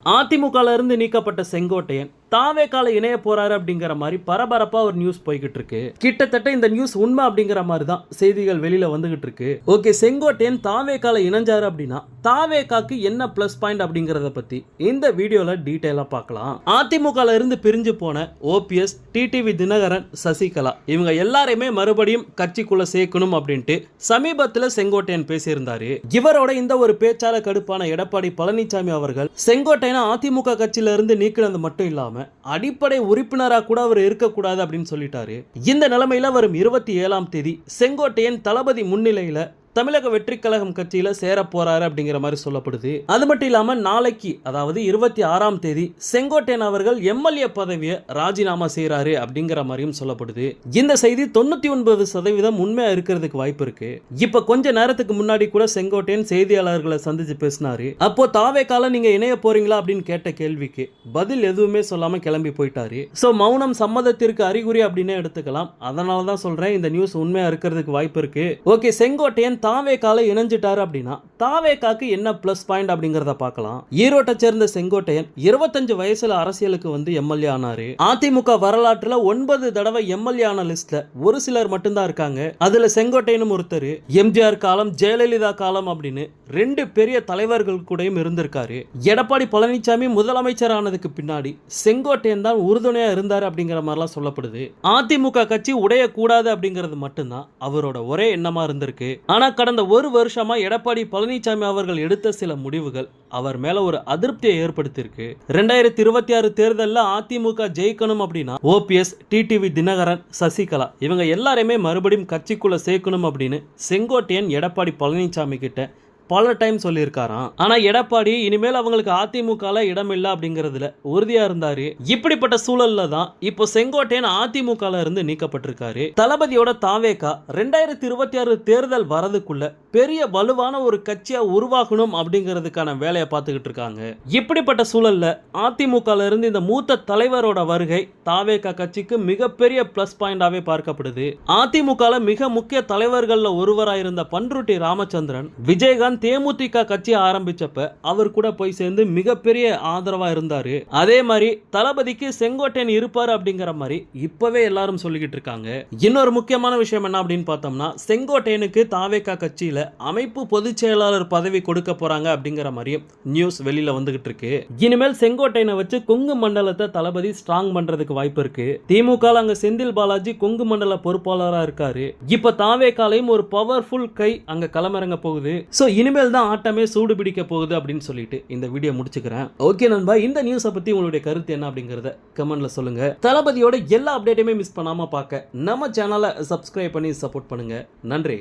அதிமுகல இருந்து நீக்கப்பட்ட செங்கோட்டையன் தாவேகால இணைய போறாரு அப்படிங்கிற மாதிரி பரபரப்பா ஒரு நியூஸ் போய்கிட்டு இருக்கு. கிட்டத்தட்ட இந்த நியூஸ் உண்மை அப்படிங்கிற மாதிரி தான் செய்திகள் வெளியில வந்துகிட்டு இருக்கு. ஓகே, செங்கோட்டையன் தாவேகால இணைஞ்சாரு அப்படின்னா தாவேகாக்கு என்ன பிளஸ் பாயிண்ட் அப்படிங்கறத பத்தி இந்த வீடியோல டீடைலா பார்க்கலாம். அதிமுகல இருந்து பிரிஞ்சு போன ஓபிஎஸ், டிடிவி தினகரன், சசிகலா இவங்க எல்லாரையுமே மறுபடியும் கட்சிக்குள்ள சேர்க்கணும் அப்படின்ட்டு சமீபத்துல செங்கோட்டையன் பேசியிருந்தாரு. இவரோட இந்த ஒரு பேச்சால கடுப்பான எடப்பாடி பழனிசாமி அவர்கள் செங்கோட்டையன் அதிமுக கட்சியில இருந்து நீக்கினது மட்டும் இல்லாம அடிப்படை உறுப்பினராக கூட அவர் இருக்கக்கூடாது அப்படின்னு சொல்லிட்டாரு. இந்த நிலைமையில வரும் 27ஆம் தேதி செங்கோட்டையன் தளபதி முன்னிலையில தமிழக வெற்றி கழகம் கட்சியில சேர போறாரு அப்படிங்கிற மாதிரி சொல்லப்படுது. அது மட்டும் இல்லாம நாளைக்கு அதாவது 26ஆம் தேதி செங்கோட்டையன் அவர்கள் எம்எல்ஏ பதவியை ராஜினாமா செய்யறாரு அப்படிங்கிற மாதிரியும் சொல்லப்படுது. இந்த செய்தி 99% உண்மையா இருக்கிறதுக்கு வாய்ப்பு இருக்கு. இப்ப கொஞ்ச நேரத்துக்கு முன்னாடி கூட செங்கோட்டையன் செய்தியாளர்களை சந்திச்சு பேசினாரு. அப்போ தாவேகால நீங்க இணைய போறீங்களா அப்படின்னு கேட்ட கேள்விக்கு பதில் எதுவுமே சொல்லாம கிளம்பி போயிட்டாரு. சோ மௌனம் சம்மதத்திற்கு அறிகுறி அப்படின்னு எடுத்துக்கலாம். அதனாலதான் சொல்றேன் இந்த நியூஸ் உண்மையா இருக்கிறதுக்கு வாய்ப்பு இருக்கு. ஓகே, செங்கோட்டையன் தாவேகால இணைஞ்சிட்டாரு அப்படின்னா தாவேகாக்கு என்ன பிளஸ் பாயிண்ட் அப்படிங்கறத பார்க்கலாம். ஈரோட்டை சேர்ந்த செங்கோட்டையன் 25 வயசுல அரசியலுக்கு வந்து எம்எல்ஏ ஆனாரு. அதிமுக வரலாற்றுல 9 தடவை எம்எல்ஏ ஆன லிஸ்ட்ல ஒரு சிலர் மட்டும்தான் இருக்காங்க. அதுல செங்கோட்டையனும் ஒருத்தர். எம்ஜிஆர் காலம், ஜெயலலிதா காலம் அப்படின்னு 2 பெரிய தலைவர்கள் கூடயும் இருந்திருக்காரு. எடப்பாடி பழனிசாமி முதலமைச்சர் ஆனதுக்கு பின்னாடி செங்கோட்டையன் தான் உறுதுணையா இருந்தாரு அப்படிங்கிற மாதிரிலாம் சொல்லப்படுது. அதிமுக கட்சி உடையக்கூடாது அப்படிங்கிறது மட்டும்தான் அவரோட ஒரே எண்ணமா இருந்திருக்கு. ஆனா கடந்த ஒரு வருஷமா எடப்பாடி பழனிசாமி அவர்கள் எடுத்த சில முடிவுகள் அவர் மேல ஒரு அதிருப்தியை ஏற்படுத்தியிருக்கு. 2026 தேர்தலில் அதிமுக ஜெயிக்கணும் அப்படின்னா ஓபிஎஸ், டிடிவி தினகரன், சசிகலா இவங்க எல்லாரையுமே மறுபடியும் கட்சிக்குள்ள சேர்க்கணும் அப்படின்னு செங்கோட்டையன் எடப்பாடி பழனிசாமி கிட்ட பல டைம் சொல்லியிருக்காராம். ஆனா எடப்பாடி இனிமேல் அவங்களுக்கு அதிமுகல இடம் இல்லை அப்படிங்கிறதுல உறுதியா இருந்தாரு. இப்படிப்பட்ட சூழல்ல தான் இப்போ செங்கோட்டையன் அதிமுகல இருந்து நீக்கப்பட்டிருக்காரு. தளபதியோட தாவேகா 2026 தேர்தல் வரதுக்குள்ள பெரிய வலுவான ஒரு கட்சியா உருவாகணும் அப்படிங்கிறதுக்கான வேலையை பார்த்துக்கிட்டு இருக்காங்க. இப்படிப்பட்ட சூழல்ல அதிமுகல இருந்து இந்த மூத்த தலைவரோட வருகை தாவேகா கட்சிக்கு மிகப்பெரிய பிளஸ் பாயிண்டாவே பார்க்கப்படுது. அதிமுகல மிக முக்கிய தலைவர்கள்ல ஒருவராயிருந்த பன்ருட்டி ராமச்சந்திரன் விஜயகாந்த் தேமுதிக கட்சி ஆரம்பிச்சப்ப அவர் கூட போய் சேர்ந்து மிகப்பெரிய ஆதரவா இருந்தாரு. அதே மாதிரி தளபதிக்கு செங்கோட்டையன் இருப்பாரு அப்படிங்கிற மாதிரி இப்பவே எல்லாரும் சொல்லிக்கிட்டு இருக்காங்க. இன்னொரு முக்கியமான விஷயம் என்ன அப்படின்னு பார்த்தோம்னா செங்கோட்டையனுக்கு தாவேகா கட்சியில அமைப்பு பொதுச் செயலாளர் பதவி கொடுக்க போறாங்க அப்படிங்கிற மாதிரி நியூஸ் வெளியில வந்துகிட்டு இருக்கு. இனிமேல் செங்கோட்டையனை வச்சு கொங்கு மண்டலத்தை தளபதி ஸ்ட்ராங் பண்றதுக்கு வாய்ப்பு இருக்கு. திமுக அங்க செந்தில் பாலாஜி கொங்கு மண்டல பொறுப்பாளரா இருக்காரு. இப்ப தாவேகாலையும் ஒரு பவர்ஃபுல் கை அங்க களமிறங்க போகுது. சோ இனிமேல் தான் ஆட்டமே சூடு பிடிக்க போகுது அப்படின்னு சொல்லிட்டு இந்த வீடியோ முடிச்சுக்கிறேன். ஓகே நண்பா, இந்த நியூஸை பத்தி உங்களுடைய கருத்து என்ன அப்படிங்கறத கமெண்ட்ல சொல்லுங்க. தளபதியோட எல்லா அப்டேட்டையுமே மிஸ் பண்ணாம பார்க்க நம்ம சேனலை சப்ஸ்கிரைப் பண்ணி சப்போர்ட் பண்ணுங்க. நன்றி.